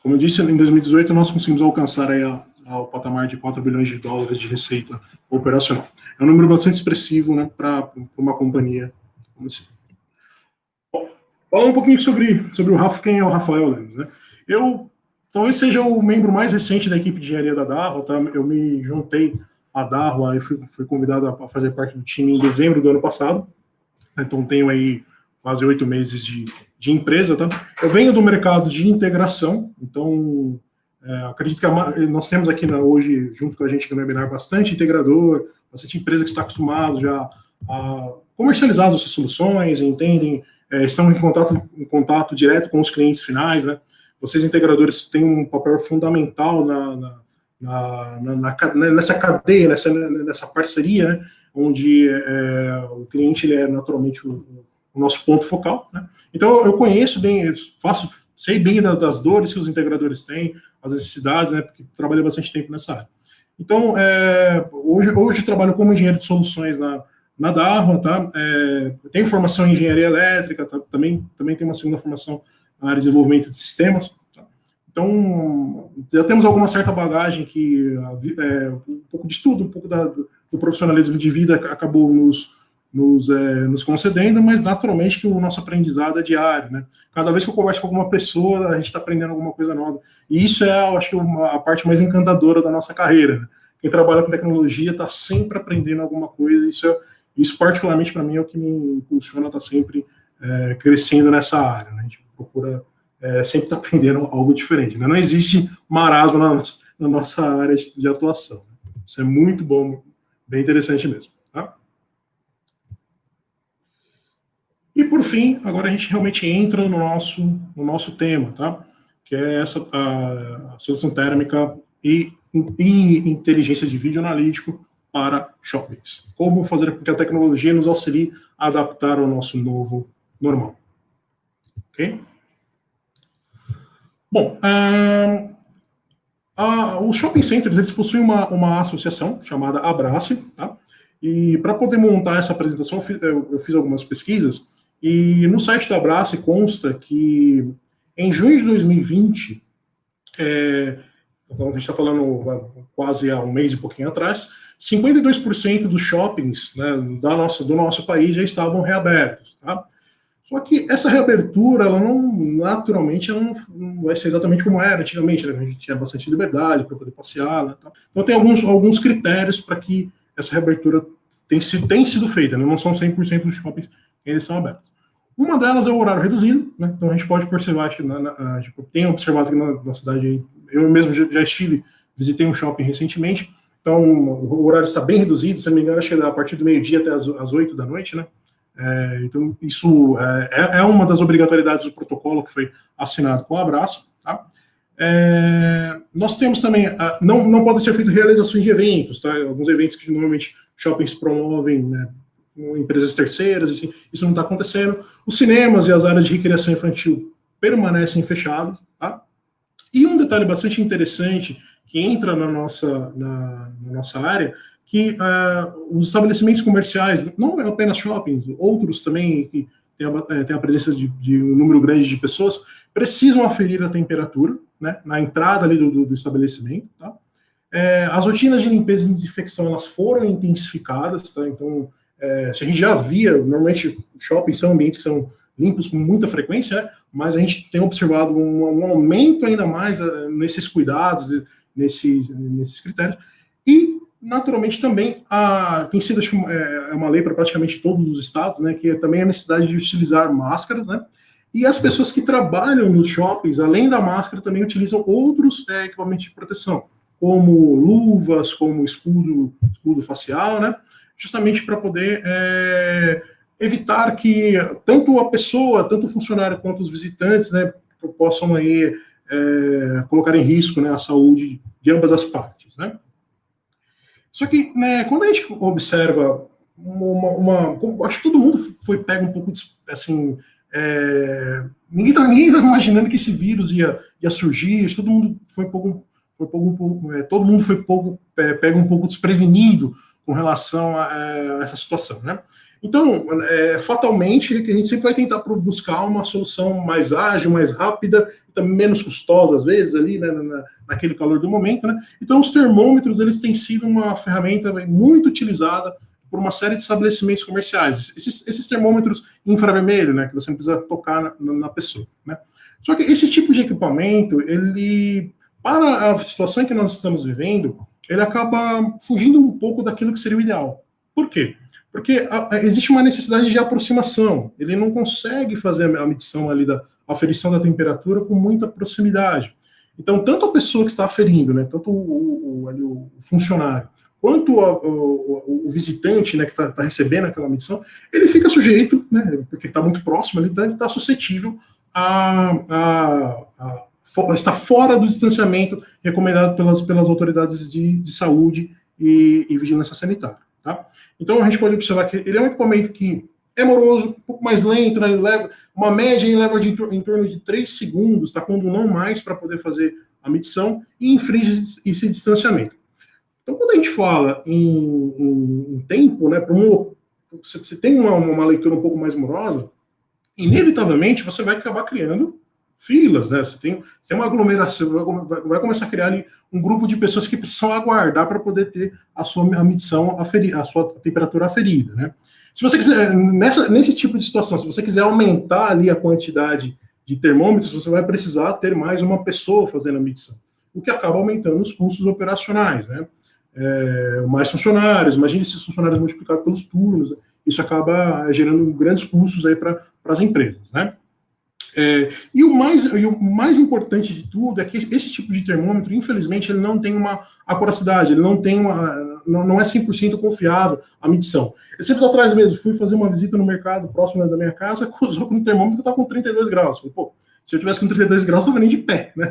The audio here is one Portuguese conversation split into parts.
Como eu disse, em 2018 nós conseguimos alcançar aí ao patamar de 4 bilhões de dólares de receita operacional. É um número bastante expressivo, né, para uma companhia como essa. Bom, falar um pouquinho sobre o Rafa, quem é o Rafael Lemos, né? Eu talvez seja o membro mais recente da equipe de engenharia da Darro, tá? Eu me juntei à Darro, aí fui convidado a fazer parte do time em dezembro do ano passado, então tenho aí quase 8 meses de empresa, tá? Eu venho do mercado de integração, então acredito que nós temos aqui hoje, junto com a gente no webinar, bastante integrador, bastante empresa que está acostumado já a comercializar as suas soluções, entendem, estão em contato direto com os clientes finais, né? Vocês integradores têm um papel fundamental nessa cadeia, nessa parceria, né? Onde o cliente ele é naturalmente o nosso ponto focal, né? Então eu conheço bem, sei bem das dores que os integradores têm, as necessidades, né? Porque trabalhei bastante tempo nessa área. Então hoje eu trabalho como engenheiro de soluções na Darro, tá? Tenho formação em engenharia elétrica, tá? Também tenho uma segunda formação na área de desenvolvimento de sistemas. Tá? Então já temos alguma certa bagagem que um pouco de estudo, um pouco do profissionalismo de vida acabou nos concedendo, mas naturalmente que o nosso aprendizado é diário, né? Cada vez que eu converso com alguma pessoa, a gente está aprendendo alguma coisa nova. E isso eu acho que a parte mais encantadora da nossa carreira, né? Quem trabalha com tecnologia está sempre aprendendo alguma coisa, isso particularmente para mim é o que me impulsiona, está sempre crescendo nessa área, né? A gente procura sempre estar aprendendo algo diferente, né? Não existe marasmo na nossa área de atuação, né? Isso é muito bom, bem interessante mesmo, tá? E, por fim, agora a gente realmente entra no nosso tema, tá? Que é a solução térmica e inteligência de vídeo analítico para shoppings. Como fazer com que a tecnologia nos auxilie a adaptar ao nosso novo normal. Ok? Bom, os shopping centers, eles possuem uma associação chamada Abrace, tá? E para poder montar essa apresentação, eu fiz algumas pesquisas, e no site da Abrace consta que em junho de 2020, então a gente está falando quase há um mês e pouquinho atrás, 52% dos shoppings, né, do nosso país já estavam reabertos, tá? Só que essa reabertura, ela não vai ser exatamente como era antigamente, né? A gente tinha bastante liberdade para poder passear, né, tá? Então tem alguns critérios para que essa reabertura tem sido feita, né? Não são 100% dos shoppings que eles estão abertos. Uma delas é o horário reduzido, né? Então a gente pode observar, tem observado aqui na cidade, eu mesmo já visitei um shopping recentemente, então o horário está bem reduzido, se não me engano, acho que é a partir do meio-dia até as 8 da noite, né? Então isso é uma das obrigatoriedades do protocolo que foi assinado com a Abrace, tá? Nós temos também, não podem ser feitas realizações de eventos, tá? Alguns eventos que normalmente shoppings promovem, né, com empresas terceiras, assim, isso não está acontecendo. Os cinemas e as áreas de recreação infantil permanecem fechados, tá? E um detalhe bastante interessante que entra na nossa área, que os estabelecimentos comerciais, não apenas shoppings, outros também que tem a presença de um número grande de pessoas, precisam aferir a temperatura, né, na entrada ali do estabelecimento, tá? As rotinas de limpeza e desinfecção, elas foram intensificadas, tá? Então, se a gente já via, normalmente shoppings são ambientes que são limpos com muita frequência, né? Mas a gente tem observado um aumento ainda mais nesses cuidados, nesses critérios. E, naturalmente, também tem sido, acho que uma lei para praticamente todos os estados, né? Que é também a necessidade de utilizar máscaras, né? E as pessoas que trabalham nos shoppings, além da máscara, também utilizam outros equipamentos de proteção, como luvas, como escudo facial, né? Justamente para poder evitar que tanto a pessoa, tanto o funcionário quanto os visitantes, né, possam aí colocar em risco, né, a saúde de ambas as partes, né? Só que, né, quando a gente observa acho que todo mundo foi pego um pouco assim, ninguém estava imaginando que esse vírus ia surgir, todo mundo foi pego um pouco desprevenido com relação a essa situação, né? Então, fatalmente, que a gente sempre vai tentar buscar uma solução mais ágil, mais rápida, também menos custosa, às vezes, ali, né, naquele calor do momento, né? Então, os termômetros, eles têm sido uma ferramenta muito utilizada por uma série de estabelecimentos comerciais. Esses termômetros infravermelho, né, que você não precisa tocar na pessoa, né? Só que esse tipo de equipamento, ele, para a situação em que nós estamos vivendo, ele acaba fugindo um pouco daquilo que seria o ideal. Por quê? Porque existe uma necessidade de aproximação. Ele não consegue fazer a medição ali da aferição da temperatura com muita proximidade. Então, tanto a pessoa que está aferindo, né, tanto o funcionário, quanto o visitante, né, que está recebendo aquela medição, ele fica sujeito, né, porque está muito próximo, ele está suscetível está fora do distanciamento recomendado pelas autoridades de saúde e vigilância sanitária. Tá? Então, a gente pode observar que ele é um equipamento que é moroso, um pouco mais lento, né? Ele leva uma média, ele leva em torno de 3 segundos, tá? Quando não mais, para poder fazer a medição e infringe esse distanciamento. Então, quando a gente fala em tempo, né, você tem uma leitura um pouco mais morosa, inevitavelmente você vai acabar criando filas, né? Você tem uma aglomeração, vai começar a criar ali um grupo de pessoas que precisam aguardar para poder ter a medição, a sua temperatura aferida, né? Se você quiser, nesse tipo de situação, se você quiser aumentar ali a quantidade de termômetros, você vai precisar ter mais uma pessoa fazendo a medição, o que acaba aumentando os custos operacionais, né? Mais funcionários, imagine esses funcionários multiplicados pelos turnos, isso acaba gerando grandes custos aí para as empresas, né? E o mais importante de tudo é que esse tipo de termômetro, infelizmente, ele não tem uma acuracidade, ele não tem não é 100% confiável a medição. Esses tempos atrás mesmo, fui fazer uma visita no mercado próximo da minha casa, cruzou com um termômetro que estava com 32 graus. Falei, pô, se eu tivesse com 32 graus, eu não estava nem de pé, né?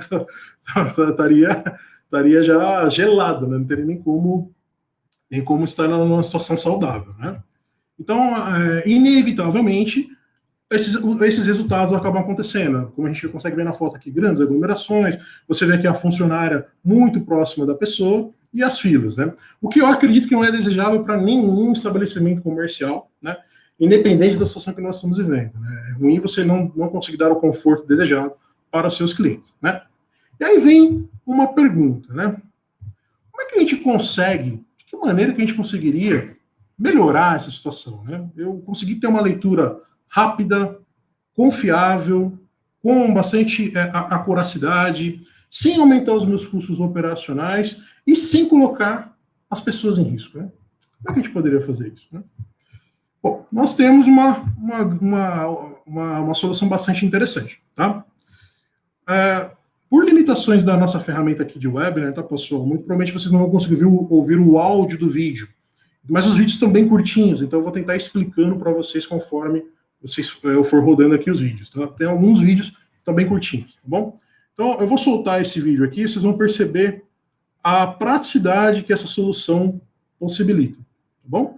Estaria já gelado, né? Não teria nem como estar numa situação saudável, né? Então, inevitavelmente, esses resultados acabam acontecendo. Como a gente consegue ver na foto aqui, grandes aglomerações, você vê aqui a funcionária muito próxima da pessoa e as filas, né? O que eu acredito que não é desejável para nenhum estabelecimento comercial, né? Independente da situação que nós estamos vivendo, né? É ruim você não conseguir dar o conforto desejado para os seus clientes, né? E aí vem uma pergunta, né? Como é que a gente consegue, de que maneira que a gente conseguiria melhorar essa situação, né? Eu consegui ter uma leitura rápida, confiável, com bastante acuracidade, sem aumentar os meus custos operacionais e sem colocar as pessoas em risco, né? Como é que a gente poderia fazer isso, né? Bom, nós temos uma solução bastante interessante, tá? Por limitações da nossa ferramenta aqui de webinar, tá, pessoal? Muito provavelmente vocês não vão conseguir ouvir o áudio do vídeo, mas os vídeos estão bem curtinhos, então eu vou tentar explicando para vocês conforme eu for rodando aqui os vídeos, tá? Tem alguns vídeos que estão bem curtinhos, tá bom? Então, eu vou soltar esse vídeo aqui, vocês vão perceber a praticidade que essa solução possibilita, tá bom?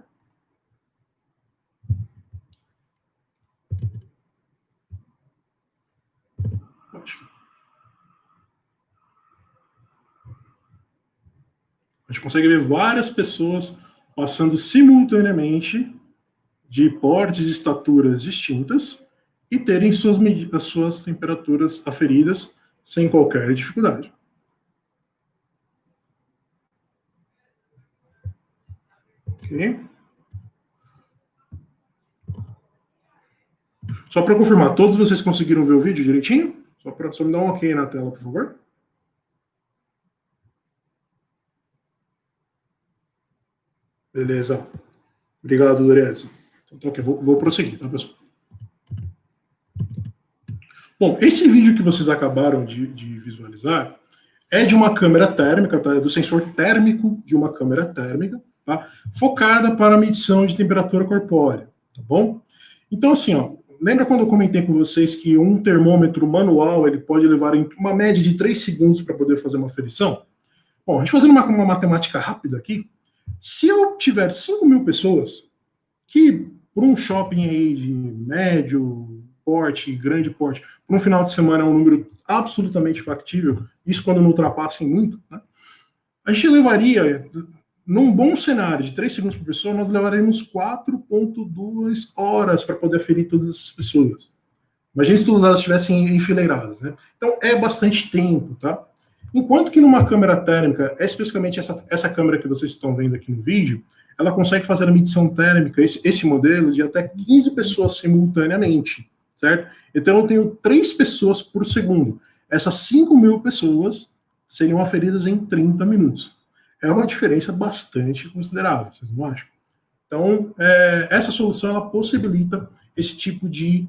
A gente consegue ver várias pessoas passando simultaneamente de portes e estaturas distintas e terem suas temperaturas aferidas sem qualquer dificuldade. Ok? Só para confirmar, todos vocês conseguiram ver o vídeo direitinho? Só me dá um ok na tela, por favor. Beleza. Obrigado, Dorias. Então, ok, vou prosseguir, tá, pessoal? Bom, esse vídeo que vocês acabaram de visualizar é de uma câmera térmica, tá? É do sensor térmico de uma câmera térmica, tá? Focada para a medição de temperatura corpórea, tá bom? Então, assim, ó, lembra quando eu comentei com vocês que um termômetro manual ele pode levar em uma média de 3 segundos para poder fazer uma aferição? Bom, a gente fazendo uma matemática rápida aqui, se eu tiver 5.000 pessoas que, por um shopping aí de médio porte, grande porte, por um final de semana é um número absolutamente factível, isso quando não ultrapassem muito, né? A gente levaria num bom cenário de 3 segundos por pessoa, nós levaremos 4,2 horas para poder aferir todas essas pessoas. Imagina se todas elas estivessem enfileiradas, né? Então, é bastante tempo, tá? Enquanto que numa câmera térmica, especificamente essa câmera que vocês estão vendo aqui no vídeo, ela consegue fazer a medição térmica, esse modelo, de até 15 pessoas simultaneamente, certo? Então, eu tenho 3 pessoas por segundo. Essas 5.000 pessoas seriam aferidas em 30 minutos. É uma diferença bastante considerável, vocês não acham? Então, essa solução, ela possibilita esse tipo de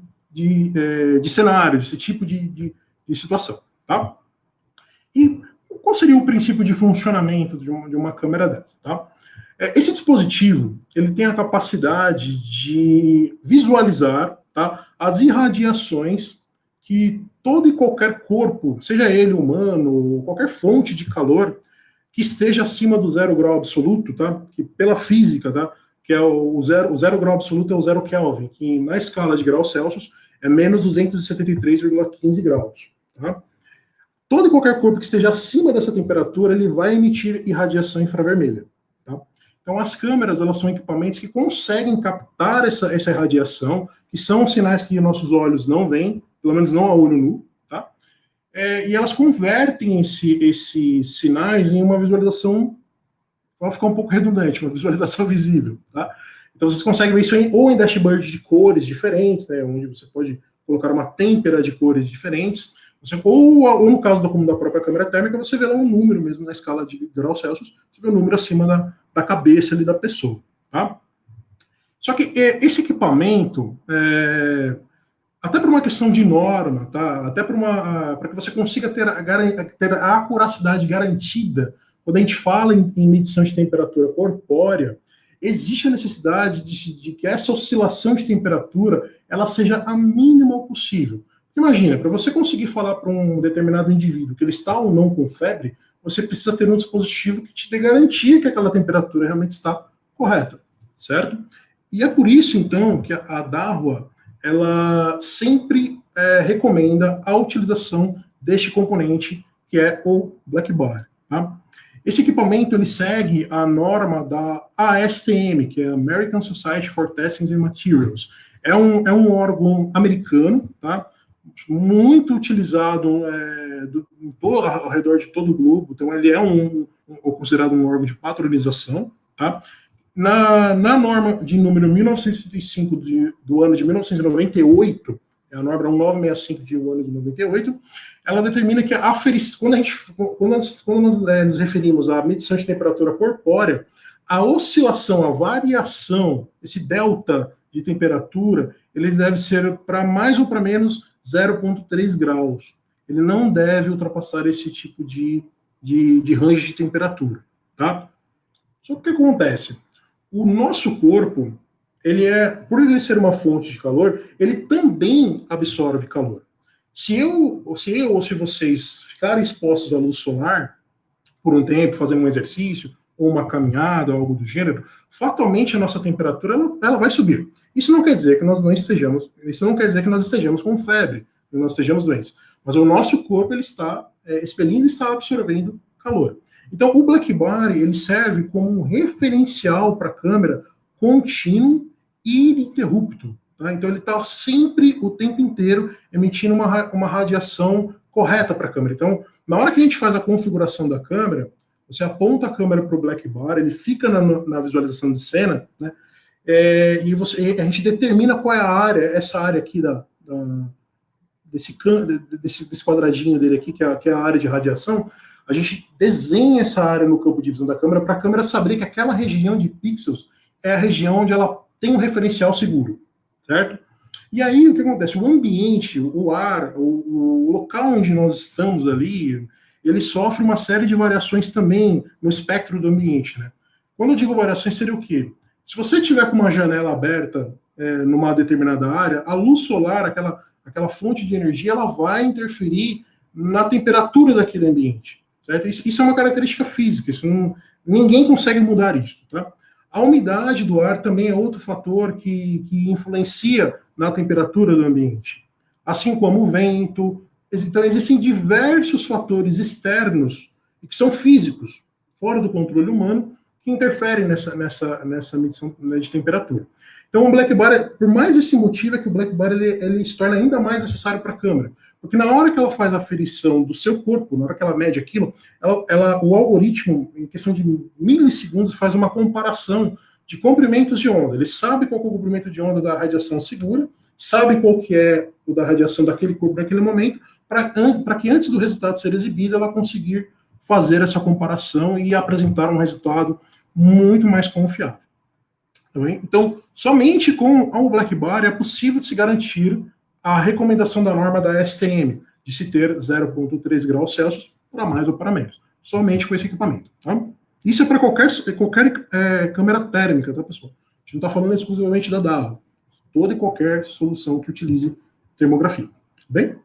cenário, esse tipo de situação, tá? E qual seria o princípio de funcionamento de uma câmera dessa, tá? Esse dispositivo, ele tem a capacidade de visualizar, tá, as irradiações que todo e qualquer corpo, seja ele humano, qualquer fonte de calor, que esteja acima do 0 grau absoluto, tá? Que pela física, tá? Que é o zero grau absoluto é o 0 Kelvin, que na escala de graus Celsius é menos 273,15 graus, tá? Todo e qualquer corpo que esteja acima dessa temperatura, ele vai emitir irradiação infravermelha, tá? Então, as câmeras, elas são equipamentos que conseguem captar essa irradiação, que são sinais que nossos olhos não veem, pelo menos não a olho nu, tá? E elas convertem esses sinais em uma visualização, vai ficar um pouco redundante, uma visualização visível, tá? Então, vocês conseguem ver isso ou em dashboard de cores diferentes, né, onde você pode colocar uma têmpera de cores diferentes, ou no caso da própria câmera térmica, você vê lá um número mesmo na escala de graus Celsius, você vê o número acima da cabeça ali da pessoa, tá? Só que esse equipamento, até por uma questão de norma, tá? Até para que você consiga ter a acuracidade garantida, quando a gente fala em medição de temperatura corpórea, existe a necessidade de que essa oscilação de temperatura ela seja a mínima possível. Imagina, para você conseguir falar para um determinado indivíduo que ele está ou não com febre, você precisa ter um dispositivo que te dê garantia que aquela temperatura realmente está correta, certo? E é por isso, então, que a Dahua, ela sempre recomenda a utilização deste componente, que é o Black Body, tá? Esse equipamento, ele segue a norma da ASTM, que é American Society for Testing and Materials. É um órgão americano, tá? Muito utilizado ao redor de todo o globo, então ele é considerado um órgão de padronização, tá? Na norma de número 1965 do ano de 1998, a norma 1965 do ano de 98, ela determina que quando nós nos referimos à medição de temperatura corpórea, a oscilação, a variação, esse delta de temperatura, ele deve ser para mais ou para menos 0,3 graus. Ele não deve ultrapassar esse tipo de range de temperatura, tá? Só que o que acontece? O nosso corpo, por ele ser uma fonte de calor, ele também absorve calor. Se eu ou se vocês ficarem expostos à luz solar por um tempo, fazendo um exercício, ou uma caminhada, algo do gênero, fatalmente a nossa temperatura ela vai subir. Isso não quer dizer que nós estejamos com febre, que nós estejamos doentes. Mas o nosso corpo ele está expelindo e está absorvendo calor. Então, o Black Body ele serve como um referencial para a câmera contínuo e ininterrupto. Tá? Então, ele está sempre, o tempo inteiro, emitindo uma radiação correta para a câmera. Então, na hora que a gente faz a configuração da câmera, você aponta a câmera para o Black Body, ele fica na visualização de cena, né? E a gente determina qual é a área, essa área aqui desse quadradinho dele aqui, que é a área de radiação. A gente desenha essa área no campo de visão da câmera para a câmera saber que aquela região de pixels é a região onde ela tem um referencial seguro, certo? E aí, o que acontece? O ambiente, o ar, o local onde nós estamos ali, ele sofre uma série de variações também no espectro do ambiente, né? Quando eu digo variações, seria o quê? Se você tiver com uma janela aberta numa determinada área, a luz solar, aquela fonte de energia, ela vai interferir na temperatura daquele ambiente, certo? Isso é uma característica física, ninguém consegue mudar isso, tá? A umidade do ar também é outro fator que influencia na temperatura do ambiente, assim como o vento. Então, existem diversos fatores externos, que são físicos, fora do controle humano, que interferem nessa medição, né, de temperatura. Então, o black bar, por mais esse motivo, é que o black bar ele se torna ainda mais necessário para a câmera. Porque na hora que ela faz a aferição do seu corpo, na hora que ela mede aquilo, o algoritmo, em questão de milissegundos, faz uma comparação de comprimentos de onda. Ele sabe qual é o comprimento de onda da radiação segura, sabe qual que é o da radiação daquele corpo naquele momento, para que antes do resultado ser exibido, ela conseguir fazer essa comparação e apresentar um resultado muito mais confiável. Tá bem? Então, somente com o black bar é possível de se garantir a recomendação da norma da STM, de se ter 0,3 graus Celsius para mais ou para menos. Somente com esse equipamento. Tá? Isso é para qualquer câmera térmica, tá, pessoal? A gente não está falando exclusivamente da DAO. Toda e qualquer solução que utilize termografia. Bem?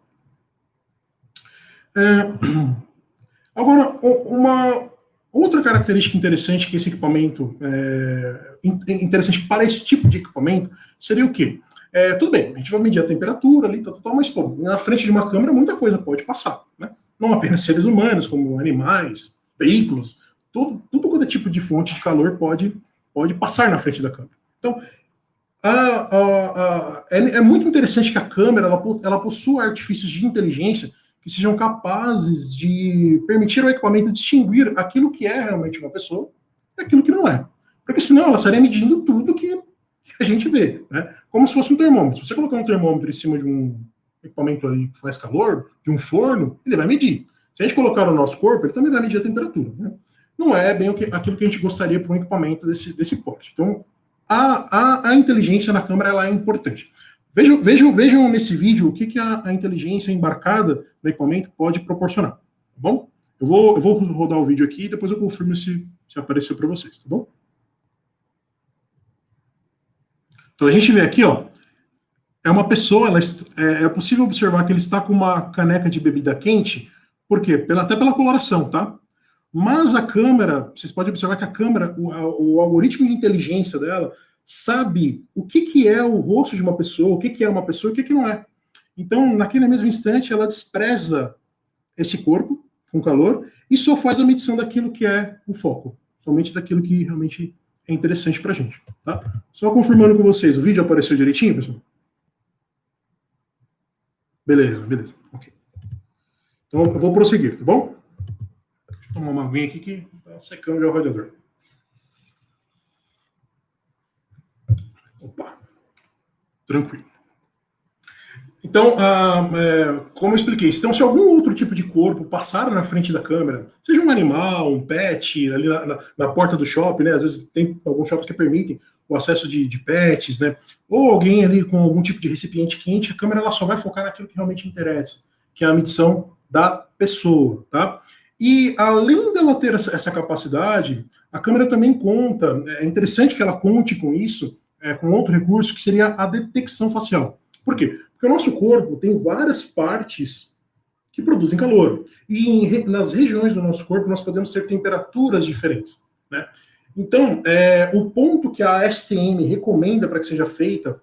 Agora, uma outra característica interessante que esse equipamento interessante para esse tipo de equipamento seria o quê? Tudo bem, a gente vai medir a temperatura ali, mas pô, na frente de uma câmera muita coisa pode passar, né? Não apenas seres humanos, como animais, veículos, tudo quanto é tipo de fonte de calor pode passar na frente da câmera. Então, é muito interessante que a câmera ela possua artifícios de inteligência que sejam capazes de permitir ao equipamento distinguir aquilo que é realmente uma pessoa e aquilo que não é. Porque senão ela estaria medindo tudo que a gente vê, né? Como se fosse um termômetro. Se você colocar um termômetro em cima de um equipamento ali que faz calor, de um forno, ele vai medir. Se a gente colocar no nosso corpo, ele também vai medir a temperatura, né? Não é bem aquilo que a gente gostaria para um equipamento desse porte. Então, a inteligência na câmera ela é importante. Vejam nesse vídeo o que a inteligência embarcada no equipamento pode proporcionar, tá bom? Eu vou rodar o vídeo aqui e depois eu confirmo se apareceu para vocês, tá bom? Então a gente vê aqui, ó, é uma pessoa, é possível observar que ele está com uma caneca de bebida quente, por quê? Até pela coloração, tá? Mas a câmera, vocês podem observar que a câmera, o algoritmo de inteligência dela, sabe o que é o rosto de uma pessoa, o que é uma pessoa e o que não é. Então, naquele mesmo instante, ela despreza esse corpo com calor e só faz a medição daquilo que é o foco, somente daquilo que realmente é interessante para a gente. Tá? Só confirmando com vocês, o vídeo apareceu direitinho, pessoal? Beleza. Ok. Então, eu vou prosseguir, tá bom? Deixa eu tomar uma aguinha aqui que está secando já o radiador. Opa, tranquilo. Então, como eu expliquei, então, se algum outro tipo de corpo passar na frente da câmera, seja um animal, um pet, ali na porta do shopping, né? Às vezes tem alguns shoppings que permitem o acesso de pets, né? Ou alguém ali com algum tipo de recipiente quente, a câmera ela só vai focar naquilo que realmente interessa, que é a medição da pessoa, tá? E além dela ter essa capacidade, a câmera também conta, é interessante que ela conte com isso, com outro recurso, que seria a detecção facial. Por quê? Porque o nosso corpo tem várias partes que produzem calor. E nas regiões do nosso corpo nós podemos ter temperaturas diferentes, né? Então, o ponto que a STM recomenda para que seja feita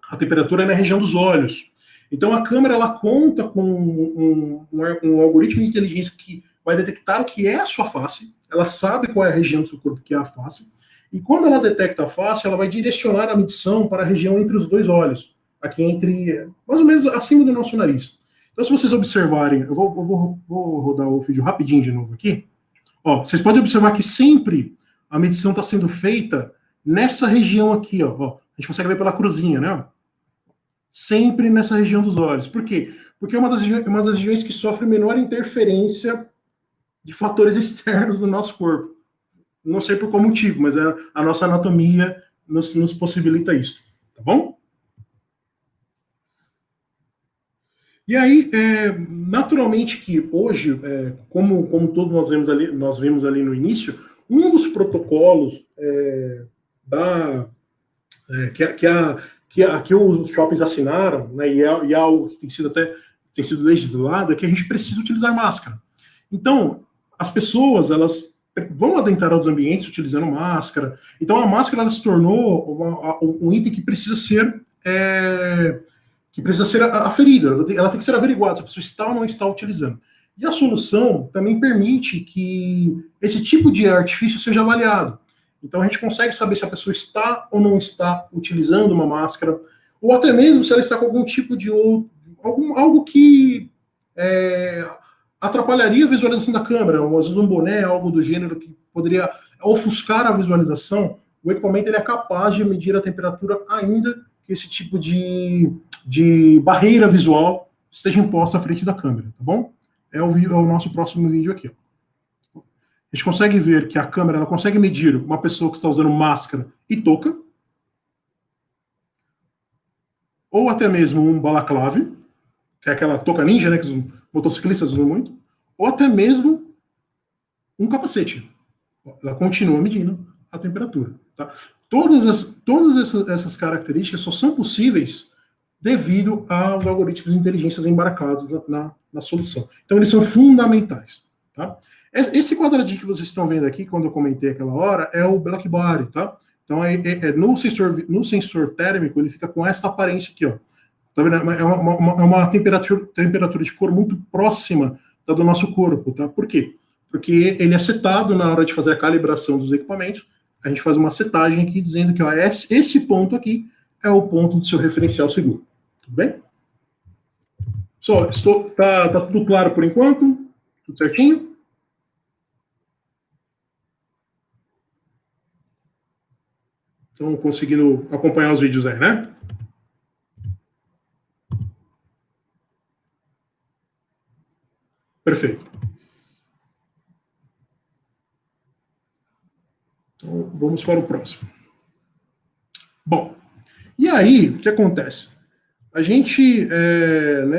a temperatura é na região dos olhos. Então, a câmera ela conta com um algoritmo de inteligência que vai detectar o que é a sua face, ela sabe qual é a região do seu corpo que é a face, e quando ela detecta a face, ela vai direcionar a medição para a região entre os dois olhos, aqui entre, mais ou menos acima do nosso nariz. Então, se vocês observarem, eu vou rodar o vídeo rapidinho de novo aqui. Ó, vocês podem observar que sempre a medição está sendo feita nessa região aqui, ó. A gente consegue ver pela cruzinha, né? Sempre nessa região dos olhos. Por quê? Porque é uma das regiões que sofre menor interferência de fatores externos no nosso corpo. Não sei por qual motivo, mas a nossa anatomia nos possibilita isso. Tá bom? E aí, naturalmente que hoje, como todos nós vemos ali no início, um dos protocolos que os shoppings assinaram, né, e é algo que tem sido legislado, é que a gente precisa utilizar máscara. Então, as pessoas, elas vão adentrar aos ambientes utilizando máscara. Então, a máscara ela se tornou um item que precisa ser aferida, ela tem que ser averiguada se a pessoa está ou não está utilizando. E a solução também permite que esse tipo de artifício seja avaliado. Então a gente consegue saber se a pessoa está ou não está utilizando uma máscara, ou até mesmo se ela está com algum tipo de algo que atrapalharia a visualização da câmera, ou às vezes um boné, algo do gênero que poderia ofuscar a visualização. O equipamento ele é capaz de medir a temperatura ainda que esse tipo de barreira visual esteja imposta à frente da câmera, tá bom? É o nosso próximo vídeo aqui. A gente consegue ver que a câmera ela consegue medir uma pessoa que está usando máscara e touca, ou até mesmo um balaclave, que é aquela touca ninja, né, que os motociclistas usam muito, ou até mesmo um capacete. Ela continua medindo a temperatura. Tá? Todas essas características só são possíveis devido aos algoritmos de inteligência embarcados na solução. Então, eles são fundamentais. Tá? Esse quadradinho que vocês estão vendo aqui, quando eu comentei aquela hora, é o black body. Tá? Então, no sensor térmico, ele fica com essa aparência aqui. Ó. Tá vendo? É uma temperatura de cor muito próxima da do nosso corpo. Tá? Por quê? Porque ele é setado na hora de fazer a calibração dos equipamentos. A gente faz uma setagem aqui dizendo que ó, esse ponto aqui é o ponto do seu referencial seguro. Tudo bem? Tá tudo claro por enquanto? Tudo certinho? Estão conseguindo acompanhar os vídeos aí, né? Perfeito. Então, vamos para o próximo. Bom, e aí, o que acontece? A gente,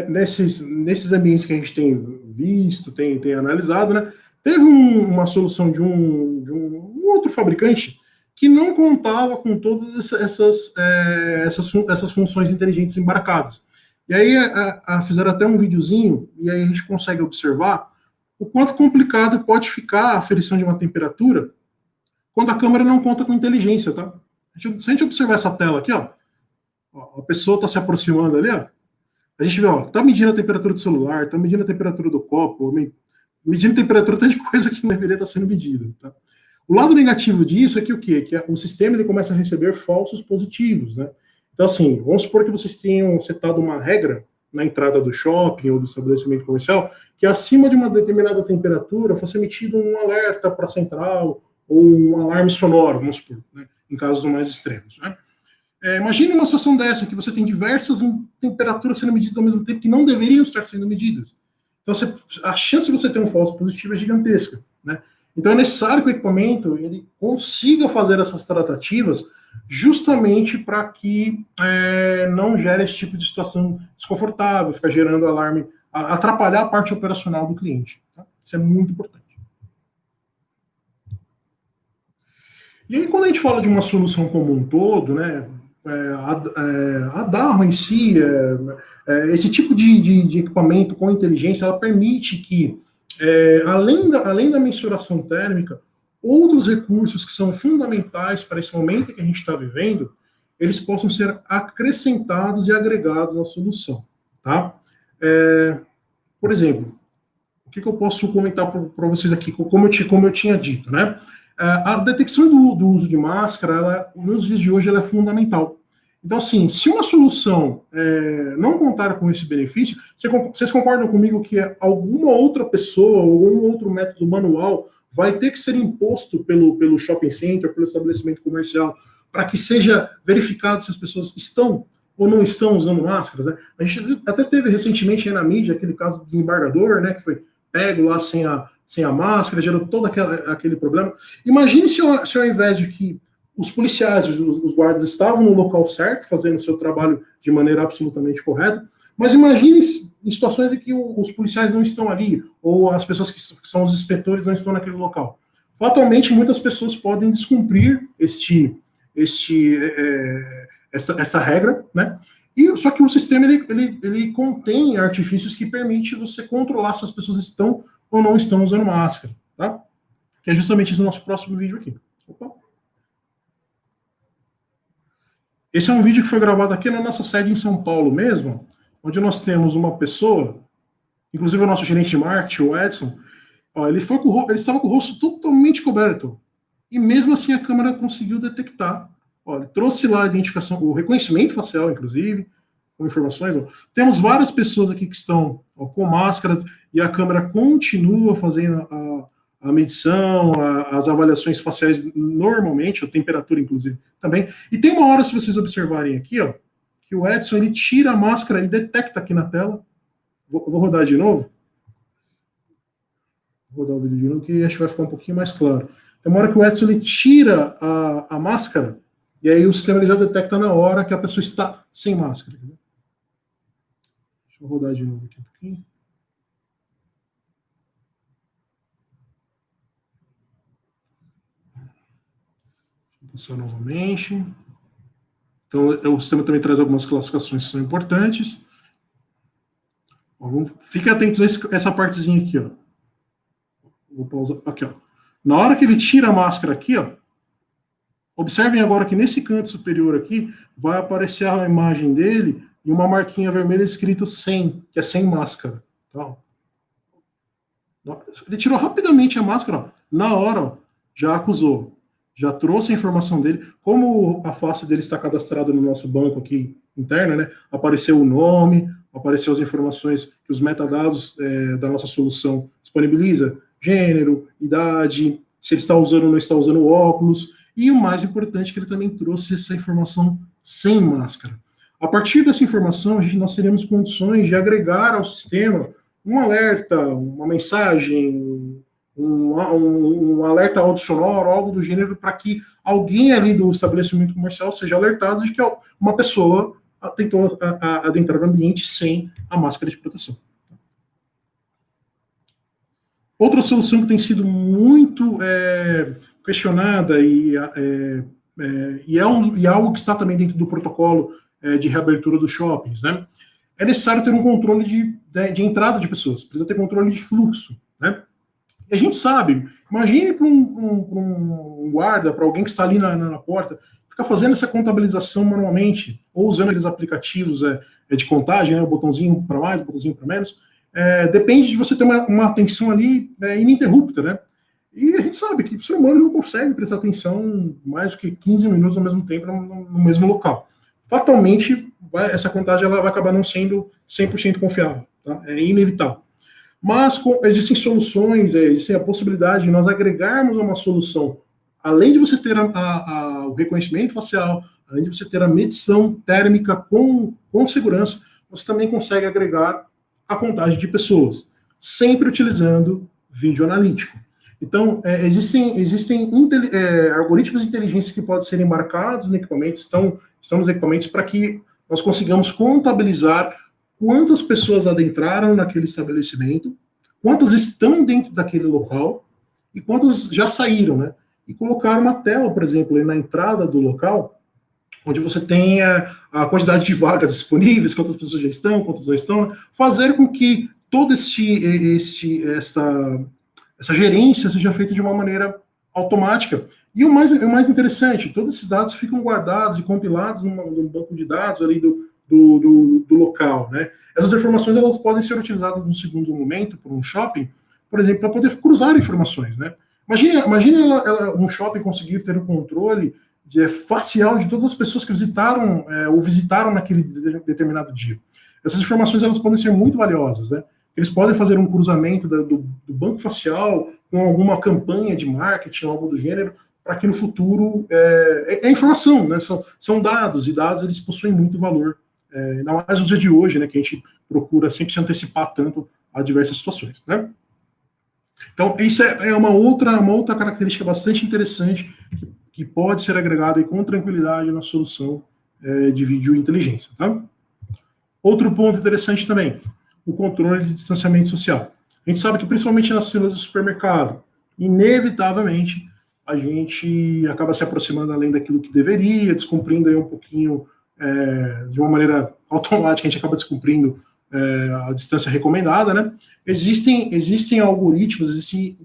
nesses ambientes que a gente tem visto, tem analisado, né, teve uma solução de um outro fabricante que não contava com todas essas funções inteligentes embarcadas. E aí fizeram até um videozinho, e aí a gente consegue observar o quanto complicado pode ficar a aferição de uma temperatura quando a câmera não conta com inteligência, tá? Se a gente observar essa tela aqui, ó, a pessoa está se aproximando ali, ó, a gente vê, ó, tá medindo a temperatura do celular, tá medindo a temperatura do copo, medindo a temperatura até de coisa que não deveria estar sendo medida, tá? O lado negativo disso é que o quê? Que o sistema ele começa a receber falsos positivos, né? Então, assim, vamos supor que vocês tenham setado uma regra na entrada do shopping ou do estabelecimento comercial que acima de uma determinada temperatura fosse emitido um alerta para a central ou um alarme sonoro, vamos supor, né, em casos mais extremos. Né? Imagine uma situação dessa, que você tem diversas temperaturas sendo medidas ao mesmo tempo que não deveriam estar sendo medidas. Então, a chance de você ter um falso positivo é gigantesca. Né? Então, é necessário que o equipamento ele consiga fazer essas tratativas justamente para que não gere esse tipo de situação desconfortável, ficar gerando alarme, atrapalhar a parte operacional do cliente. Tá? Isso é muito importante. E aí, quando a gente fala de uma solução como um todo, né, a Dharma em si, esse tipo de equipamento com inteligência, ela permite que, além da mensuração térmica, outros recursos que são fundamentais para esse momento que a gente está vivendo, eles possam ser acrescentados e agregados à solução. Tá? Por exemplo, o que eu posso comentar para vocês aqui, como eu tinha dito, né? A detecção do uso de máscara, nos dias de hoje, ela é fundamental. Então, assim, se uma solução não contar com esse benefício, vocês concordam comigo que alguma outra pessoa ou algum outro método manual vai ter que ser imposto pelo shopping center, pelo estabelecimento comercial, para que seja verificado se as pessoas estão ou não estão usando máscaras? Né? A gente até teve recentemente aí na mídia aquele caso do desembargador, né, que foi pego lá sem a máscara, gerou todo aquele problema. Imagine se ao invés de que os policiais, os guardas estavam no local certo, fazendo o seu trabalho de maneira absolutamente correta, mas imagine em situações em que os policiais não estão ali, ou as pessoas que são os inspetores não estão naquele local. Fatalmente, muitas pessoas podem descumprir essa regra, né? Só que o sistema ele contém artifícios que permitem você controlar se as pessoas estão ou não estão usando máscara, tá? Que é justamente esse nosso próximo vídeo aqui. Opa. Esse é um vídeo que foi gravado aqui na nossa sede em São Paulo mesmo, onde nós temos uma pessoa, inclusive o nosso gerente de marketing, o Edson, ó, ele estava com o rosto totalmente coberto. e mesmo assim a câmera conseguiu detectar. Olha, trouxe lá a identificação, o reconhecimento facial, inclusive, com informações. Ó. Temos várias pessoas aqui que estão com máscaras e a câmera continua fazendo a medição, as avaliações faciais normalmente, a temperatura, inclusive, também. E tem uma hora, se vocês observarem aqui, ó, que o Edson ele tira a máscara e detecta aqui na tela. Vou rodar de novo. Vou rodar o vídeo de novo, que acho que vai ficar um pouquinho mais claro. Tem uma hora que o Edson ele tira a máscara, e aí o sistema ele já detecta na hora que a pessoa está sem máscara. Deixa eu rodar de novo aqui um pouquinho. Vou passar novamente. Então, o sistema também traz algumas classificações que são importantes. Fiquem atentos a essa partezinha aqui, ó. Vou pausar. Aqui, ó. Na hora que ele tira a máscara aqui, ó, observem agora que nesse canto superior aqui vai aparecer a imagem dele e uma marquinha vermelha escrito 100, que é sem máscara. Então, ele tirou rapidamente a máscara, ó, na hora, ó, já acusou, já trouxe a informação dele. Como a face dele está cadastrada no nosso banco aqui interno, né? Apareceu o nome, apareceu as informações que os metadados da nossa solução disponibiliza, gênero, idade, se ele está usando ou não está usando óculos, e o mais importante, que ele também trouxe essa informação sem máscara. A partir dessa informação, nós teremos condições de agregar ao sistema um alerta, uma mensagem, um alerta áudio sonoro, algo do gênero, para que alguém ali do estabelecimento comercial seja alertado de que uma pessoa tentou adentrar no ambiente sem a máscara de proteção. Outra solução que tem sido muito questionada e é algo que está também dentro do protocolo de reabertura dos shoppings, né? É necessário ter um controle de entrada de pessoas, precisa ter controle de fluxo, né? E a gente sabe, imagine para um guarda, para alguém que está ali na porta, ficar fazendo essa contabilização manualmente, ou usando aqueles aplicativos de contagem, né, o botãozinho para mais, o botãozinho para menos. Depende de você ter uma atenção ali ininterrupta, né? E a gente sabe que o ser humano não consegue prestar atenção mais do que 15 minutos ao mesmo tempo no mesmo local. Fatalmente, essa contagem ela vai acabar não sendo 100% confiável, tá? É inevitável. Mas existem soluções, existe a possibilidade de nós agregarmos uma solução, além de você ter o reconhecimento facial, além de você ter a medição térmica com segurança, você também consegue agregar a contagem de pessoas, sempre utilizando vídeo analítico. Então, existem algoritmos de inteligência que podem ser embarcados no equipamento, estão nos equipamentos para que nós consigamos contabilizar quantas pessoas adentraram naquele estabelecimento, quantas estão dentro daquele local e quantas já saíram, né? E colocar uma tela, por exemplo, aí na entrada do local, onde você tenha a quantidade de vagas disponíveis, quantas pessoas já estão, quantas não estão, fazer com que toda essa gerência seja feita de uma maneira automática. E o mais interessante, todos esses dados ficam guardados e compilados num banco de dados ali do local, né? Essas informações elas podem ser utilizadas no segundo momento por um shopping, por exemplo, para poder cruzar informações, né? Imagine um shopping conseguir ter o controle facial de todas as pessoas que visitaram ou visitaram naquele determinado dia. Essas informações elas podem ser muito valiosas, né? Eles podem fazer um cruzamento do banco facial com alguma campanha de marketing, algo do gênero, para que no futuro informação, né? São dados, e dados eles possuem muito valor, ainda mais nos dias de hoje, né? Que a gente procura sempre se antecipar tanto a diversas situações, né? Então, isso é uma outra característica bastante interessante que pode ser agregada aí com tranquilidade na solução de vídeo inteligência, tá? Outro ponto interessante também, o controle de distanciamento social. A gente sabe que principalmente nas filas do supermercado, inevitavelmente, a gente acaba se aproximando além daquilo que deveria, descumprindo aí um pouquinho, de uma maneira automática, a gente acaba descumprindo a distância recomendada, né? Existem algoritmos, existem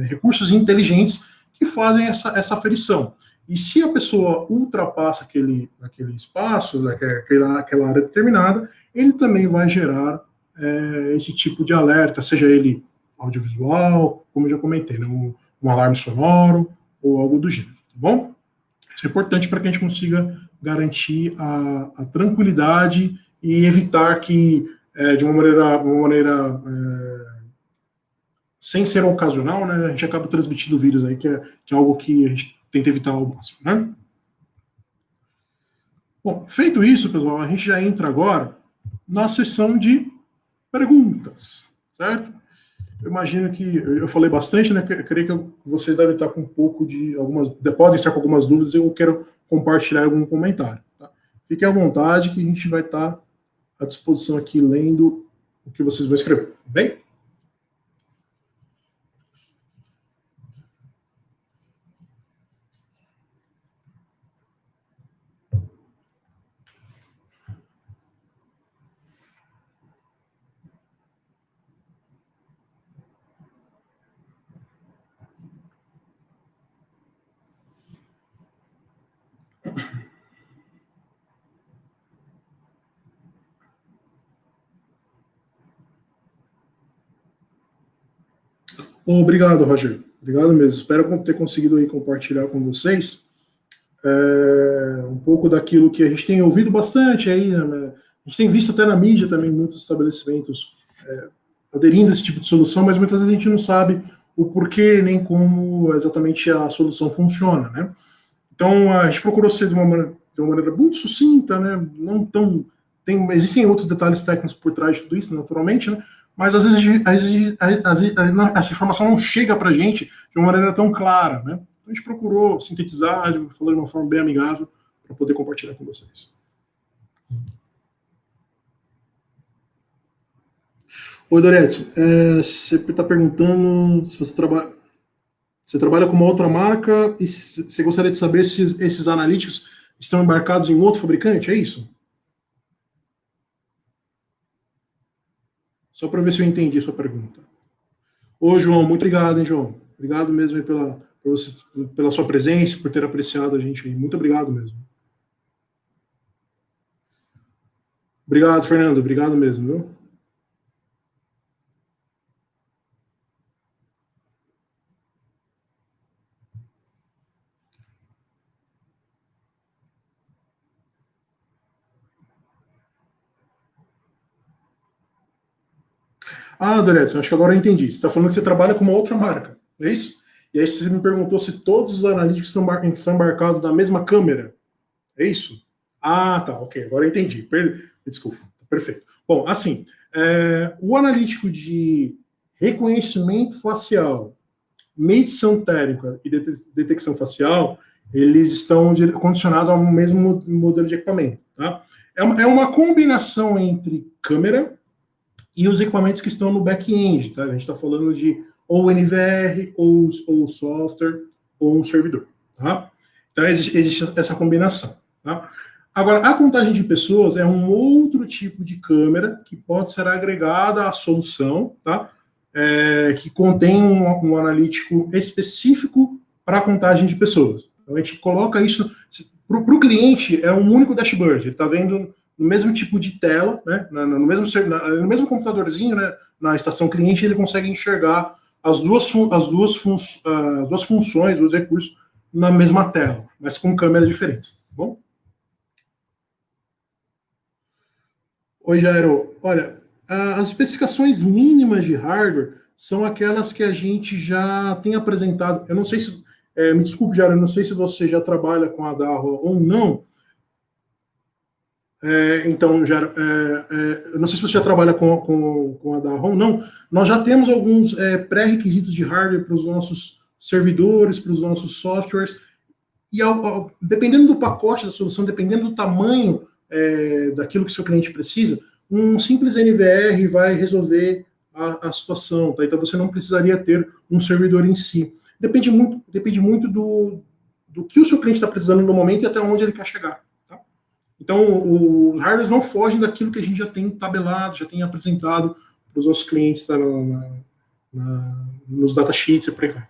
recursos inteligentes que fazem essa aferição. E se a pessoa ultrapassa aquele espaço, aquela área determinada, ele também vai gerar esse tipo de alerta, seja ele audiovisual, como eu já comentei, né? Um alarme sonoro, ou algo do gênero, tá bom? Isso é importante para que a gente consiga garantir a tranquilidade e evitar que, de uma maneira sem ser ocasional, né, a gente acaba transmitindo o vírus aí, que é algo que a gente tenta evitar ao máximo, né? Bom, feito isso, pessoal, a gente já entra agora na sessão de perguntas, certo? Eu imagino que eu falei bastante, né? Eu creio que vocês devem estar com um pouco de algumas, podem estar com algumas dúvidas. Eu quero compartilhar algum comentário. Tá? Fiquem à vontade, que a gente vai estar à disposição aqui lendo o que vocês vão escrever, tá bem? Obrigado, Roger. Obrigado mesmo. Espero ter conseguido aí compartilhar com vocês um pouco daquilo que a gente tem ouvido bastante aí, né? A gente tem visto até na mídia também muitos estabelecimentos aderindo a esse tipo de solução, mas muitas vezes a gente não sabe o porquê nem como exatamente a solução funciona, né? Então a gente procurou ser de uma maneira muito sucinta, né? Não tão existem outros detalhes técnicos por trás de tudo isso, naturalmente, né? Mas às vezes essa informação não chega para a gente de uma maneira tão clara, né? Então, a gente procurou sintetizar, falando de uma forma bem amigável, para poder compartilhar com vocês. Oi, Doretso, você está perguntando se você trabalha com uma outra marca e você gostaria de saber se esses analíticos estão embarcados em outro fabricante, é isso? Só para ver se eu entendi a sua pergunta. Ô, João, muito obrigado, hein, João? Obrigado mesmo aí pela sua presença, por ter apreciado a gente aí. Muito obrigado mesmo. Obrigado, Fernando. Obrigado mesmo, viu? Ah, Doretson, acho que agora eu entendi. Você está falando que você trabalha com uma outra marca, é isso? E aí você me perguntou se todos os analíticos estão embarcados na mesma câmera, é isso? Ah, tá, ok, agora eu entendi. Desculpa, perfeito. Bom, assim, o analítico de reconhecimento facial, medição térmica e detecção facial, eles estão condicionados ao mesmo modelo de equipamento, tá? É uma combinação entre câmera e os equipamentos que estão no back-end, tá? A gente está falando de ou NVR, ou software, ou um servidor, tá? Então, existe essa combinação, tá? Agora, a contagem de pessoas é um outro tipo de câmera que pode ser agregada à solução, tá? Que contém um analítico específico para a contagem de pessoas. Então, a gente coloca isso para o cliente, é um único dashboard. Ele está vendo no mesmo tipo de tela, né, no mesmo computadorzinho, né, na estação cliente, ele consegue enxergar as duas funções, os recursos, na mesma tela, mas com câmeras diferentes. Tá bom? Oi, Jairo. Olha, as especificações mínimas de hardware são aquelas que a gente já tem apresentado. Eu não sei se. Me desculpe, Jairo, eu não sei se você já trabalha com a Darro ou não. Então, Jairo, eu não sei se você já trabalha com a Darro ou não. Nós já temos alguns pré-requisitos de hardware para os nossos servidores, para os nossos softwares. E dependendo do pacote da solução, dependendo do tamanho daquilo que o seu cliente precisa, um simples NVR vai resolver a situação, tá? Então você não precisaria ter um servidor em si. Depende muito do que o seu cliente está precisando no momento e até onde ele quer chegar. Tá? Então, os hardwares não fogem daquilo que a gente já tem tabelado, já tem apresentado para os nossos clientes tá, nos datasheets e por aí vai. Tá?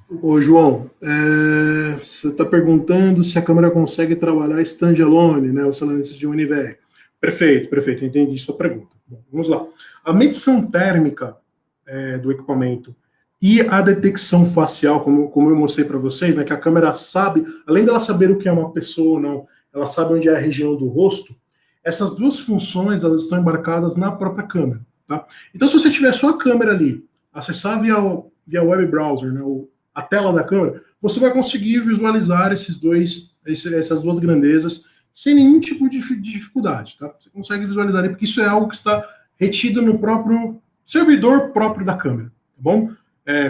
Ô, João, você está perguntando se a câmera consegue trabalhar standalone, né, ou se ela necessita de um NVR. Perfeito, perfeito, entendi sua pergunta. Bom, vamos lá. A medição térmica do equipamento e a detecção facial, como eu mostrei para vocês, né, que a câmera sabe, além dela saber o que é uma pessoa ou não, ela sabe onde é a região do rosto, essas duas funções elas estão embarcadas na própria câmera. Tá? Então, se você tiver só a câmera ali, acessar via web browser, né, a tela da câmera, você vai conseguir visualizar essas duas grandezas sem nenhum tipo de dificuldade. Tá? Você consegue visualizar ali, porque isso é algo que está retido no próprio servidor próprio da câmera. Tá bom?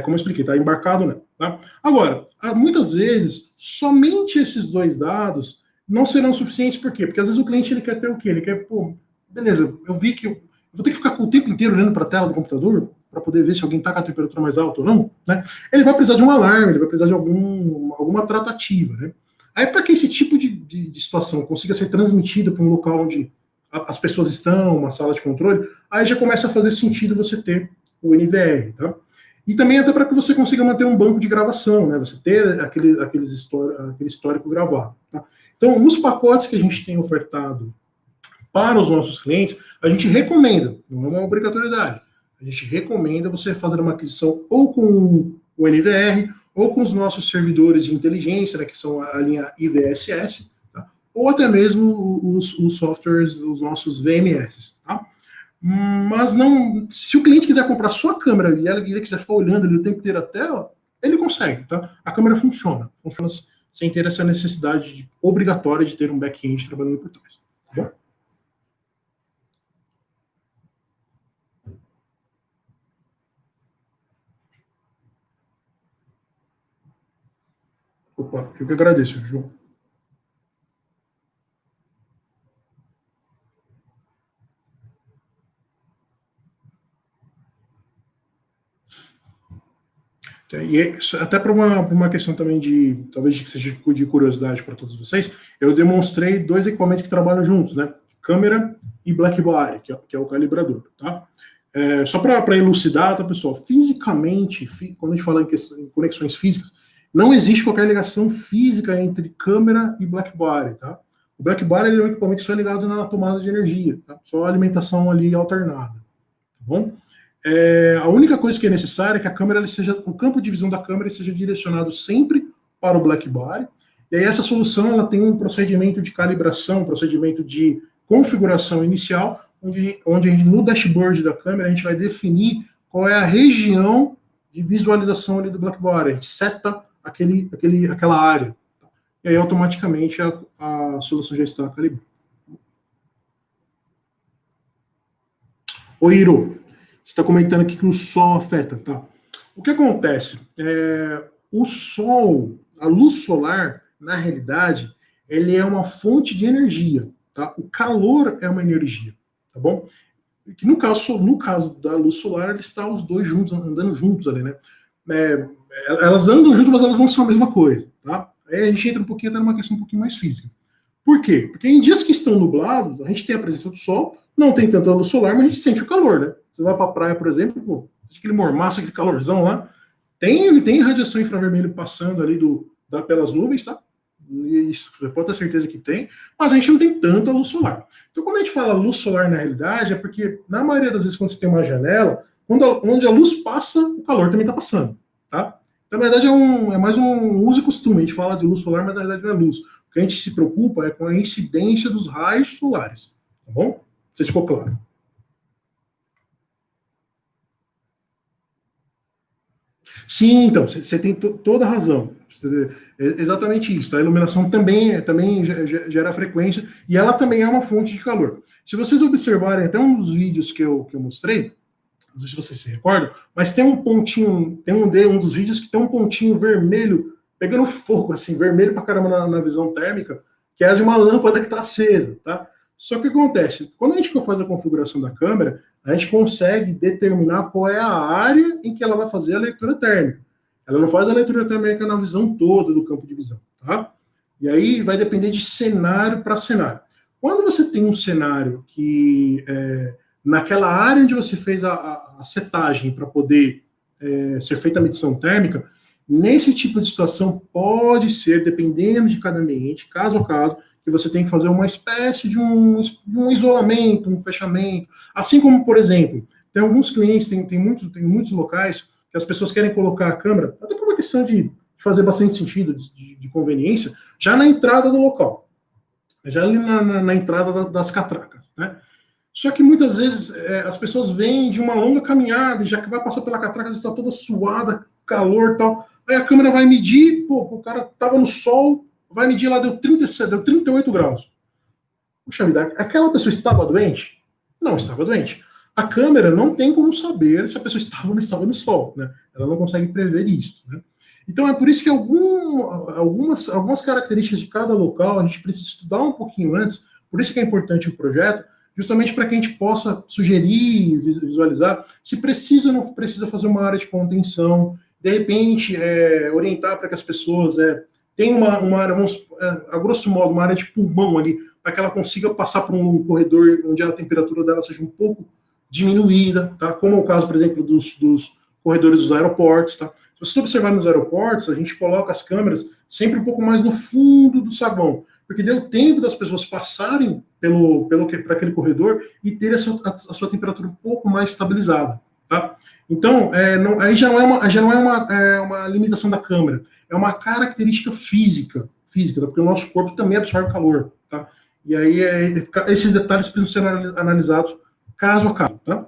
Como eu expliquei, está embarcado, né? Tá? Agora, muitas vezes, somente esses dois dados não serão suficientes, por quê? Porque às vezes o cliente ele quer ter o quê? Ele quer, pô, beleza, eu vi que eu vou ter que ficar o tempo inteiro olhando para a tela do computador para poder ver se alguém está com a temperatura mais alta ou não, né? Ele vai precisar de um alarme, ele vai precisar de alguma tratativa, né? Aí, para que esse tipo de situação consiga ser transmitida para um local onde as pessoas estão, uma sala de controle, aí já começa a fazer sentido você ter o NVR, tá? E também até para que você consiga manter um banco de gravação, né? Você ter aquele histórico gravado, tá? Então, nos pacotes que a gente tem ofertado para os nossos clientes, a gente recomenda, não é uma obrigatoriedade, a gente recomenda você fazer uma aquisição ou com o NVR, ou com os nossos servidores de inteligência, né, que são a linha IVSS, tá? Ou até mesmo os softwares, os nossos VMS. Tá? Mas não, se o cliente quiser comprar só a câmera e ele quiser ficar olhando ali o tempo inteiro a tela, ele consegue. Tá? A câmera funciona sem ter essa necessidade obrigatória de ter um back-end trabalhando por trás. Tá bom? Opa, eu que agradeço, João. E até para uma questão também talvez que seja de curiosidade para todos vocês, eu demonstrei dois equipamentos que trabalham juntos, né? Câmera e Black Body, que é o calibrador, tá? Só para elucidar, tá, pessoal? Fisicamente, quando a gente fala em conexões físicas, não existe qualquer ligação física entre câmera e Black Body, tá? O Black Body é um equipamento que só é ligado na tomada de energia, tá? Só a alimentação ali alternada, tá bom? A única coisa que é necessária é que a câmera o campo de visão da câmera seja direcionado sempre para o Black Body. E aí essa solução ela tem um procedimento de calibração, um procedimento de configuração inicial, onde no dashboard da câmera a gente vai definir qual é a região de visualização ali do Black Body. A gente seta aquela área. E aí automaticamente a solução já está calibrada. Oi, Iro. Você está comentando aqui que o sol afeta, tá? O que acontece? O sol, a luz solar, na realidade, ele é uma fonte de energia, tá? O calor é uma energia, tá bom? Que no caso da luz solar, eles estão os dois juntos, andando juntos ali, né? Elas andam juntas, mas elas não são a mesma coisa, tá? Aí a gente entra um pouquinho até numa questão um pouquinho mais física. Por quê? Porque em dias que estão nublados, a gente tem a presença do sol, não tem tanta luz solar, mas a gente sente o calor, né? Você vai para a praia, por exemplo, pô, aquele mormaço, aquele calorzão lá, tem radiação infravermelho passando ali pelas nuvens, tá? E isso, você pode ter certeza que tem, mas a gente não tem tanta luz solar. Então, quando a gente fala luz solar na realidade, é porque, na maioria das vezes, quando você tem uma janela, onde a luz passa, o calor também está passando, tá? Então, na verdade, é mais um uso e costume. A gente fala de luz solar, mas na verdade não é luz. O que a gente se preocupa é com a incidência dos raios solares, tá bom? Não sei se ficou claro. Sim, então, você tem toda a razão. É exatamente isso. A iluminação também gera frequência e ela também é uma fonte de calor. Se vocês observarem até um dos vídeos que eu mostrei, não sei se vocês se recordam, mas tem um pontinho, tem um dos vídeos que tem um pontinho vermelho pegando fogo, assim, vermelho pra caramba na visão térmica, que é de uma lâmpada que está acesa, tá? Só que o que acontece? Quando a gente faz a configuração da câmera, a gente consegue determinar qual é a área em que ela vai fazer a leitura térmica. Ela não faz a leitura térmica na visão toda do campo de visão, tá? E aí vai depender de cenário para cenário. Quando você tem um cenário que naquela área onde você fez a setagem para poder ser feita a medição térmica, nesse tipo de situação pode ser, dependendo de cada ambiente, caso a caso, que você tem que fazer uma espécie de um isolamento, um fechamento. Assim como, por exemplo, tem alguns clientes, tem muitos locais que as pessoas querem colocar a câmera, até por uma questão de fazer bastante sentido, de conveniência, já na entrada do local, já ali na entrada das catracas, né? Só que muitas vezes as pessoas vêm de uma longa caminhada e já que vai passar pela catraca, está toda suada, calor e tal. Aí a câmera vai medir, pô, o cara tava no sol, vai medir lá, deu 38 graus. Puxa vida, aquela pessoa estava doente? Não estava doente. A câmera não tem como saber se a pessoa estava ou não estava no sol, né? Ela não consegue prever isso, né? Então é por isso que algumas características de cada local a gente precisa estudar um pouquinho antes, por isso que é importante o projeto, justamente para que a gente possa sugerir, visualizar, se precisa ou não precisa fazer uma área de contenção, de repente orientar para que as pessoas tenham uma área, a grosso modo, uma área de pulmão ali, para que ela consiga passar por um corredor onde a temperatura dela seja um pouco diminuída, tá? Como é o caso, por exemplo, dos corredores dos aeroportos, tá? Se você observar nos aeroportos, a gente coloca as câmeras sempre um pouco mais no fundo do saguão, porque deu tempo das pessoas passarem para aquele corredor e ter a sua temperatura um pouco mais estabilizada, tá? Então, aí já não é uma limitação da câmera, é uma característica física, tá? Porque o nosso corpo também absorve calor, tá? E aí esses detalhes precisam ser analisados caso a caso, tá?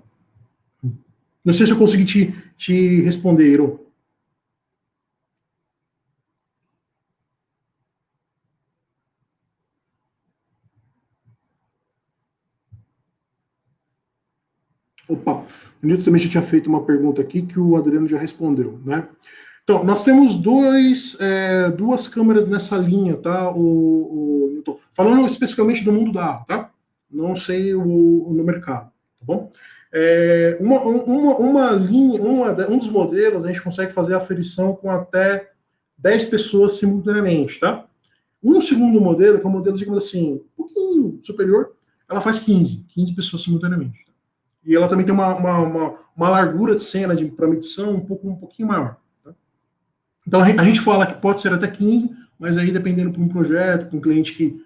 Não sei se eu consegui te responder, Iro. Opa, o Nilton também já tinha feito uma pergunta aqui que o Adriano já respondeu, né? Então, nós temos duas câmeras nessa linha, tá, o Nilton? Falando especificamente do mundo da água, tá? Não sei no mercado, tá bom? Uma linha, um dos modelos, a gente consegue fazer a aferição com até 10 pessoas simultaneamente, tá? Um segundo modelo, que é um modelo, digamos assim, um pouquinho superior, ela faz 15 pessoas simultaneamente. E ela também tem uma largura de cena para medição um pouquinho maior. Tá? Então a gente fala que pode ser até 15, mas aí dependendo para um projeto, para um cliente que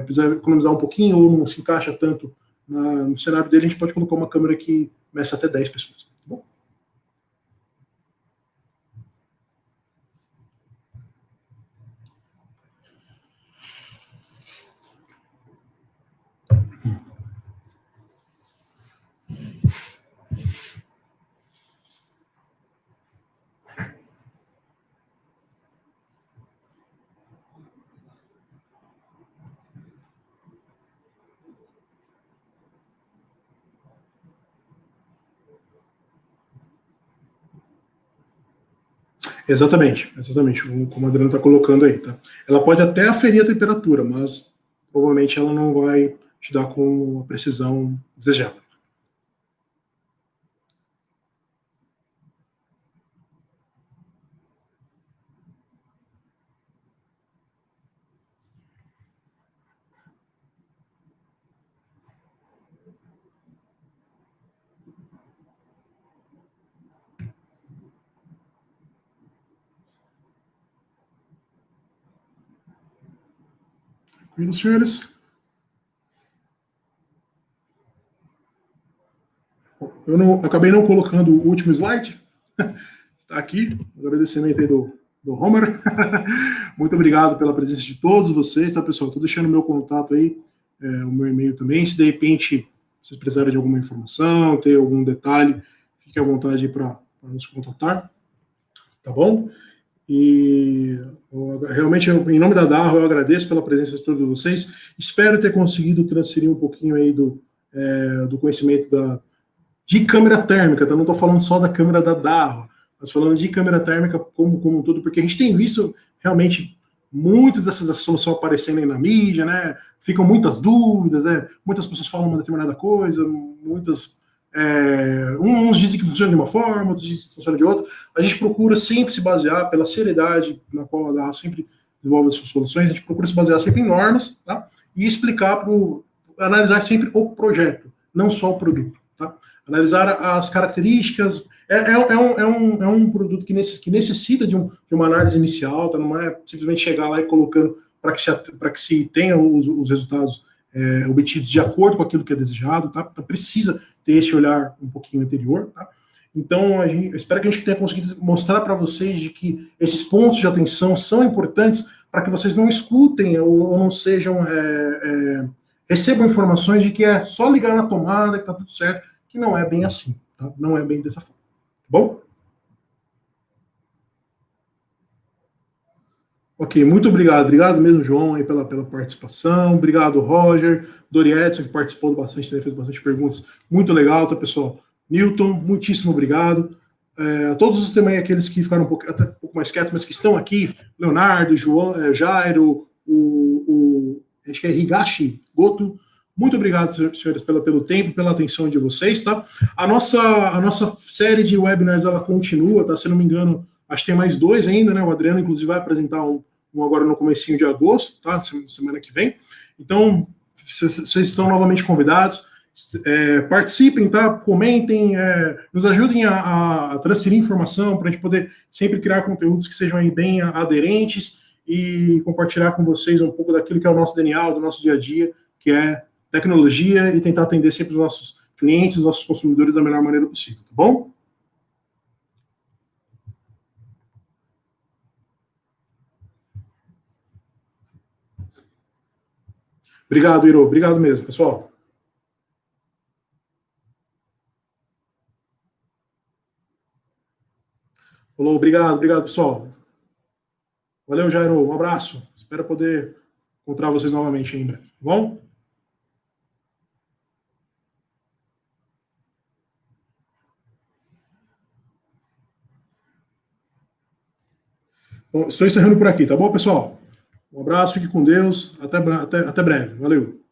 precisa economizar um pouquinho ou não se encaixa tanto no cenário dele, a gente pode colocar uma câmera que meça até 10 pessoas. Tá bom? Exatamente, como a Adriana está colocando aí. Tá? Ela pode até aferir a temperatura, mas provavelmente ela não vai te dar com a precisão desejada. Tranquilo, senhores? Acabei não colocando o último slide. Está aqui, agradecimento aí do Homer. Muito obrigado pela presença de todos vocês, tá, pessoal? Estou deixando o meu contato aí, o meu e-mail também. Se de repente vocês precisarem de alguma informação, ter algum detalhe, fique à vontade para nos contatar, tá bom? E realmente, em nome da Darro, eu agradeço pela presença de todos vocês. Espero ter conseguido transferir um pouquinho aí do conhecimento de câmera térmica, tá? Não estou falando só da câmera da Darro, mas falando de câmera térmica como um todo, porque a gente tem visto realmente muito dessa solução aparecendo aí na mídia, né? Ficam muitas dúvidas, né? Muitas pessoas falam uma determinada coisa, uns dizem que funciona de uma forma, outros dizem que funciona de outra. A gente procura sempre se basear pela seriedade na qual a Darro sempre desenvolve as suas soluções, a gente procura se basear sempre em normas, tá? E explicar analisar sempre o projeto, não só o produto, tá? analisar as características. É um produto que necessita de uma análise inicial, tá? Não é simplesmente chegar lá e colocando para que se tenha os resultados obtidos de acordo com aquilo que é desejado, tá? Então precisa ter esse olhar um pouquinho anterior, tá? Então, eu espero que a gente tenha conseguido mostrar para vocês de que esses pontos de atenção são importantes para que vocês não escutem ou não sejam recebam informações de que é só ligar na tomada que está tudo certo, que não é bem assim, tá? Não é bem dessa forma, tá bom? Ok, muito obrigado. Obrigado mesmo, João, aí pela participação. Obrigado, Roger. Dori Edson, que participou bastante, fez bastante perguntas. Muito legal, tá, pessoal? Newton, muitíssimo obrigado. Todos os também, aqueles que ficaram até um pouco mais quietos, mas que estão aqui, Leonardo, João, Jairo, acho que é Higashi Goto. Muito obrigado, senhores, pelo tempo, pela atenção de vocês, tá? A nossa série de webinars, ela continua, tá? Se não me engano, acho que tem mais 2 ainda, né? O Adriano, inclusive, vai apresentar um agora no comecinho de agosto, tá? Semana que vem. Então, vocês estão novamente convidados. Participem, tá? Comentem, nos ajudem a transferir informação para a gente poder sempre criar conteúdos que sejam aí bem aderentes e compartilhar com vocês um pouco daquilo que é o nosso DNA, do nosso dia a dia, que é tecnologia, e tentar atender sempre os nossos clientes, os nossos consumidores da melhor maneira possível, tá bom? Obrigado, Iro. Obrigado mesmo, pessoal. Falou, obrigado, pessoal. Valeu, Jairo. Um abraço. Espero poder encontrar vocês novamente ainda. Tá bom? Bom, estou encerrando por aqui, tá bom, pessoal? Um abraço, fique com Deus. Até breve. Valeu.